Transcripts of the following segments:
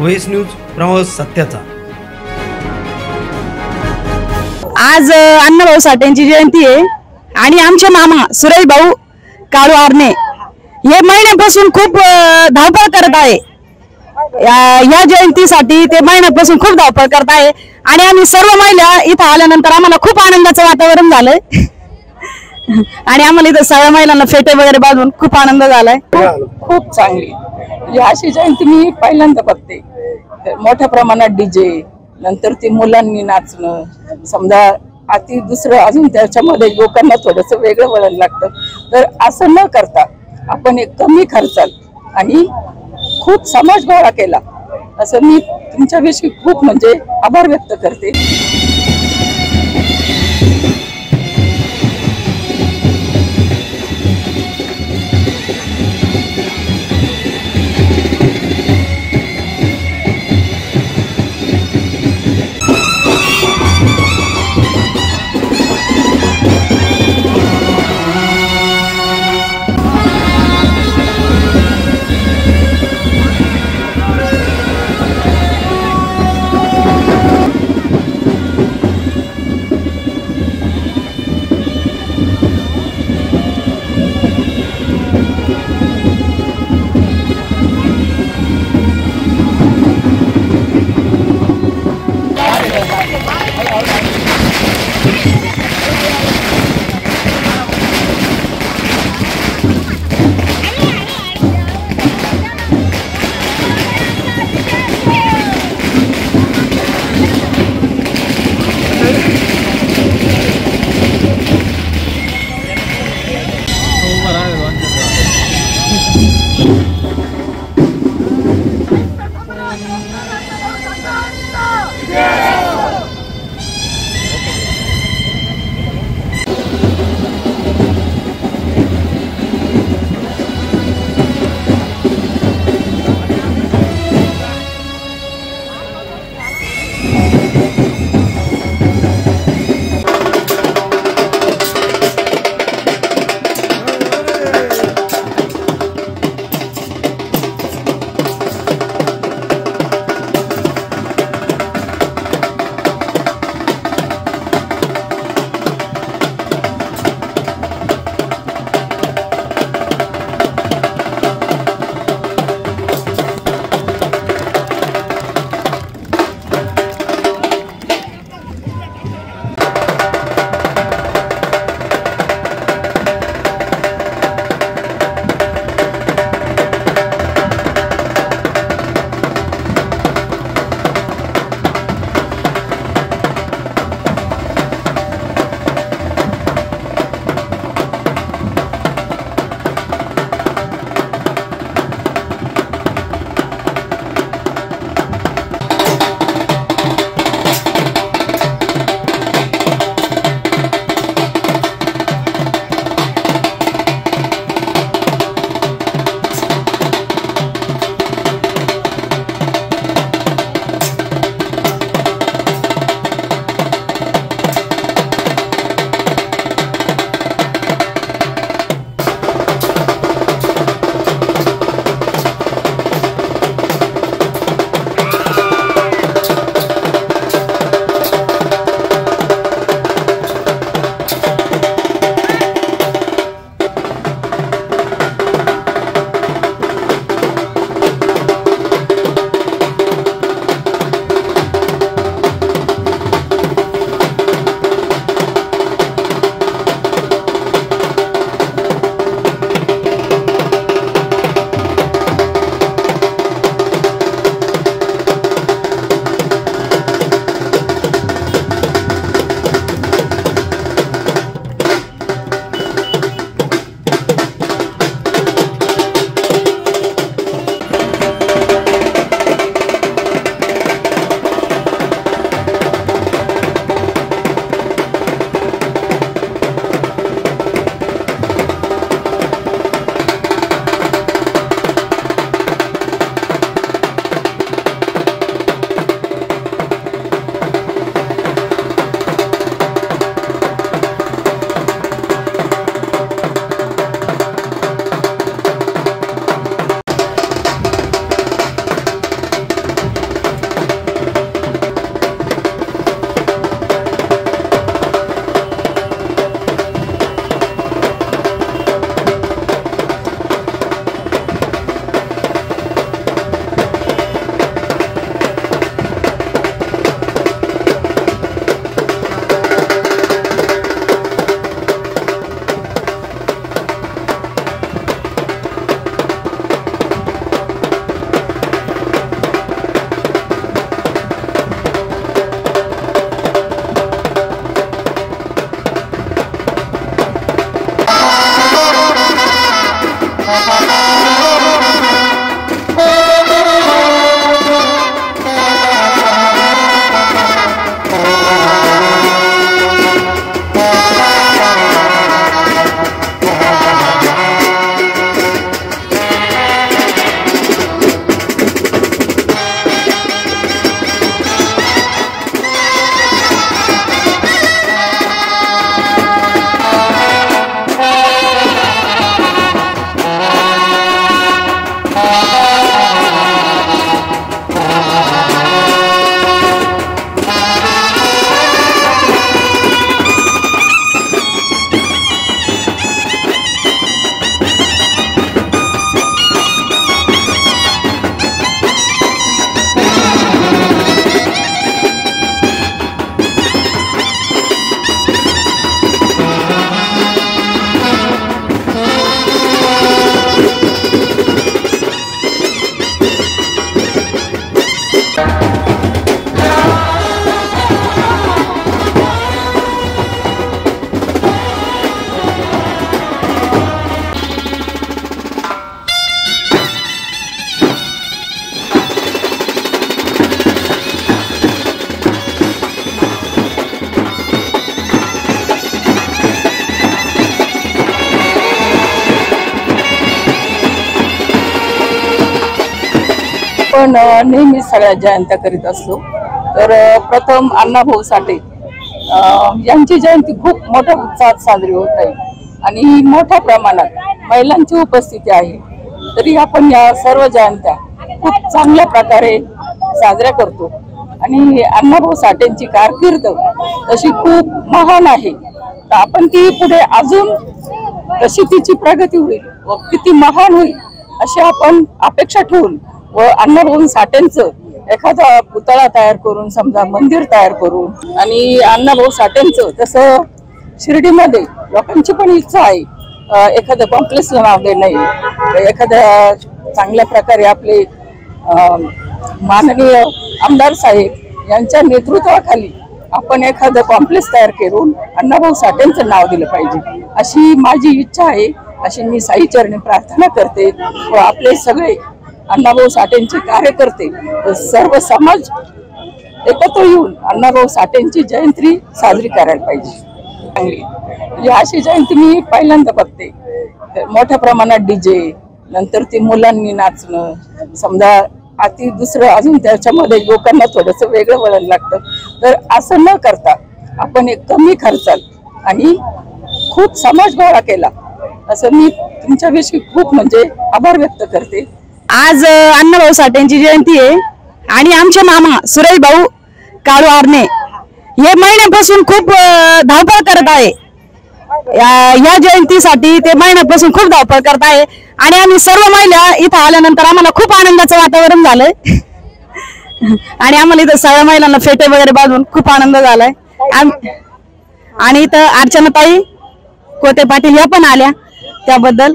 OS news प्रवास सत्याचा। आज अण्णाभाऊ साठेंची जयंती आहे आणि आमचे मामा सुरेश भाऊ काळू आरणे हे महिन्यापासून खूप धावपळ करत आहे। या जयंतीसाठी ते महिन्यापासून खूप धावपळ करत आहे आणि आम्ही सर्व महिला इथं आल्यानंतर आम्हाला खूप आनंदाचं वातावरण झालंय आणि आम्हाला इथं सगळ्या महिलांना फेटे वगैरे बांधून खूप आनंद झालाय। खूप चांगली म्हणजे अशी जयंती मी पहिल्यांदा बघते। मोठ्या प्रमाणात डीजे, नंतर ती मुलांनी नाचणं, समजा आती दुसरं अजून त्याच्यामध्ये लोकांना थोडंसं वेगळं वळण लागतं, तर असं न करता आपण एक कमी खर्चात आणि खूप समाज गोळा केला असं मी तुमच्याविषयी खूप म्हणजे आभार व्यक्त करते। आपण नेहमी सगळ्या जयंत्या करीत असतो। तर प्रथम अण्णाभाऊ साठे यांची जयंती खूप मोठ्या उत्साहात साजरी होत आहे आणि मोठ्या प्रमाणात महिलांची उपस्थिती आहे। तरी आपण या सर्व जयंत्या खूप चांगल्या प्रकारे साजऱ्या करतो आणि अण्णाभाऊ साठेंची कारकीर्द तशी खूप महान आहे। तर आपण ती पुढे अजून कशी तिची प्रगती होईल व किती महान होईल अशी आपण अपेक्षा ठेवून व अण्णाभाऊ साठेंचं एखादा पुतळा तयार करून समजा मंदिर तयार करून आणि अण्णाभाऊ साठेंचं तसं शिर्डीमध्ये लोकांची पण इच्छा आहे एखाद्या कॉम्प्लेक्सला नाव देणं, एखाद्या चांगल्या प्रकारे आपले माननीय आमदार साहेब यांच्या नेतृत्वाखाली आपण एखादं कॉम्प्लेक्स तयार करून अण्णाभाऊ साठेंचं नाव दिलं पाहिजे अशी माझी इच्छा आहे। अशी मी साईचरणी प्रार्थना करते व आपले सगळे अण्णाभाऊ साठेंचे कार्यकर्ते सर्व समाज एकत्र येऊन अण्णाभाऊ साठेंची जयंती साजरी करायला पाहिजे। चांगली म्हणजे अशी जयंती मी पहिल्यांदा बघते। मोठ्या प्रमाणात डीजे, नंतर ती मुलांनी नाचणं, समजा आती दुसरं अजून त्याच्यामध्ये लोकांना थोडंसं वेगळं वळण लागतं। तर असं न करता आपण एक कमी खर्चात आणि खूप समाज गोळा केला असं मी तुमच्याविषयी खूप म्हणजे आभार व्यक्त करते। आज अण्णाभाऊ साठेंची जयंती आहे आणि आमचे मामा सुरेश भाऊ काळू आरणे हे महिन्यापासून खूप धावपळ करत आहे। या जयंतीसाठी ते महिन्यापासून खूप धावपळ करत आहे आणि आम्ही सर्व महिला इथं आल्यानंतर आम्हाला खूप आनंदाचं वातावरण झालंय आणि आम्हाला इथं सगळ्या महिलांना फेटे वगैरे बांधून खूप आनंद झालाय। आणि इथं अर्चनाताई कोते पाटील या पण आल्या, त्याबद्दल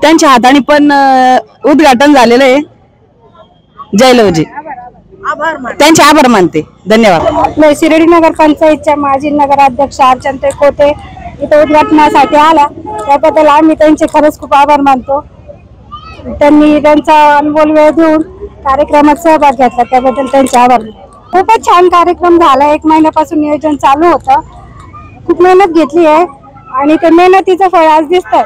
त्यांच्या हाताने पण उद्घाटन झालेलं आहे। जयलवजी त्यांचे आभार मानते, धन्यवाद। मी शिर्डी नगर पंचायतच्या माजी नगराध्यक्ष अर्चनाताई कोते इथे उद्घाटनासाठी आला, त्याबद्दल आम्ही त्यांचे खरंच खूप आभार मानतो। त्यांनी त्यांचा अनमोल वेळ देऊन कार्यक्रमात सहभाग घेतला, त्याबद्दल त्यांचे आभार। खूपच छान कार्यक्रम झाला। 1 महिन्यापासून नियोजन चालू होतं, खूप मेहनत घेतली आहे आणि त्या मेहनतीचं फळ आज दिसतंय।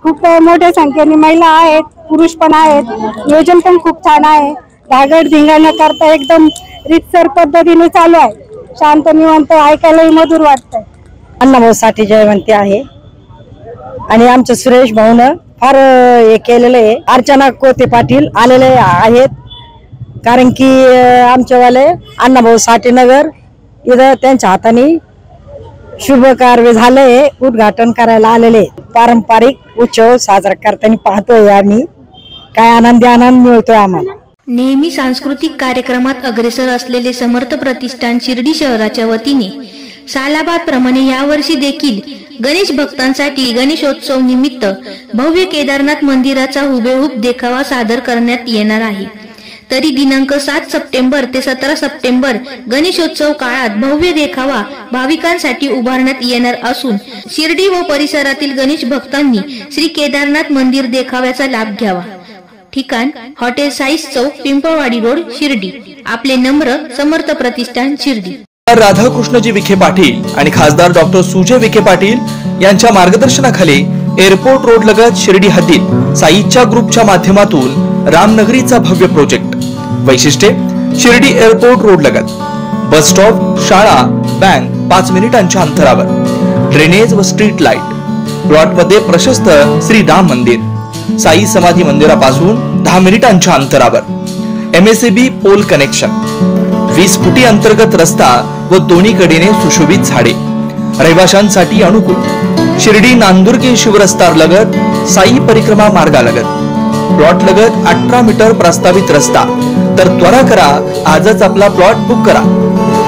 खूप मोठ्या संख्येने महिला आहेत, पुरुष पण आहेत, नियोजन पण खूप छान आहे। धागड धिंगा न करता एकदम रीतसर पद्धतीने चालू आहे, शांत निवांत, ऐकायलाही मधुर वाटतंय। अण्णाभाऊ साठे जयंती आहे आणि आमच्या सुरेश भाऊनं फार हे केलेलं आहे। अर्चना कोते पाटील आलेले आहेत कारण की आमच्यावाले अण्णाभाऊ साठे नगर इथं त्यांच्या हाताने शुभ कार्य झालंय, उद्घाटन करायला आलेले। पारंपरिक उत्सव साजरा करताना पाहतोय आम्ही, काय आनंद मिळतोय आम्हाला। नेहमी सांस्कृतिक कार्यक्रमात अग्रेसर असलेले समर्थ प्रतिष्ठान शिर्डी शहराच्या वतीने सालाबादप्रमाणे यावर्षी देखील गणेश भक्तांसाठी गणेशोत्सव निमित्त भव्य केदारनाथ मंदिराचा हुबेहूब देखावा सादर करण्यात येणार आहे। तरी दिनांक 7 सप्टेंबर ते 17 सप्टेंबर गणेशोत्सव काळात भव्य देखावा भाविकांसाठी उभारण्यात येणार असून शिर्डी व परिसरातील गणेश भक्तांनी श्री केदारनाथ मंदिर देखाव्याचा लाभ घ्यावा। ठिकाण हॉटेल साईस चौक, पिंपळवाडी रोड, शिर्डी। आपले नम्र समर्थ प्रतिष्ठान, शिर्डी। राधाकृष्णजी विखे पाटील आणि खासदार डॉक्टर सुजय विखे पाटील यांच्या मार्गदर्शनाखाली एअरपोर्ट रोड लगत शिर्डी हद्दीत साईच्या ग्रुपच्या माध्यमातून रामनगरीचा भव्य प्रोजेक्ट। वैशिष्ट्ये: शिर्डी एअरपोर्ट रोड लगत बस स्टॉप, शाळा, बँक 5 मिनिटांच्या अंतरावर, ड्रेनेज व स्ट्रीट लाईट, प्लॉट मध्ये प्रशस्त श्री राम मंदिर, साई समाधी मंदिरापासून 10 मिनिटांच्या अंतरावर, MSAB पोल कनेक्शन, 20 फुटी अंतर्गत रस्ता व दोन्ही कडेने सुशोभित झाडे, रहिवाशांसाठी अनुकूल। शिर्डी नांदुर्गी शिवरस्ता लगत साई परिक्रमा मार्गालगत प्लॉट लगत 18 मीटर प्रस्तावित रस्ता। तर त्वरा करा, आजच आपला प्लॉट बुक करा।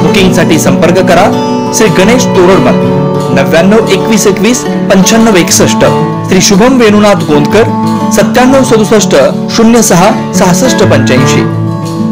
बुकिंग साठी संपर्क करा श्री गणेश तोरडमल 99 21 21 95 61, श्री शुभम वेणुनाथ गोंदकर 97 67 06 66 85।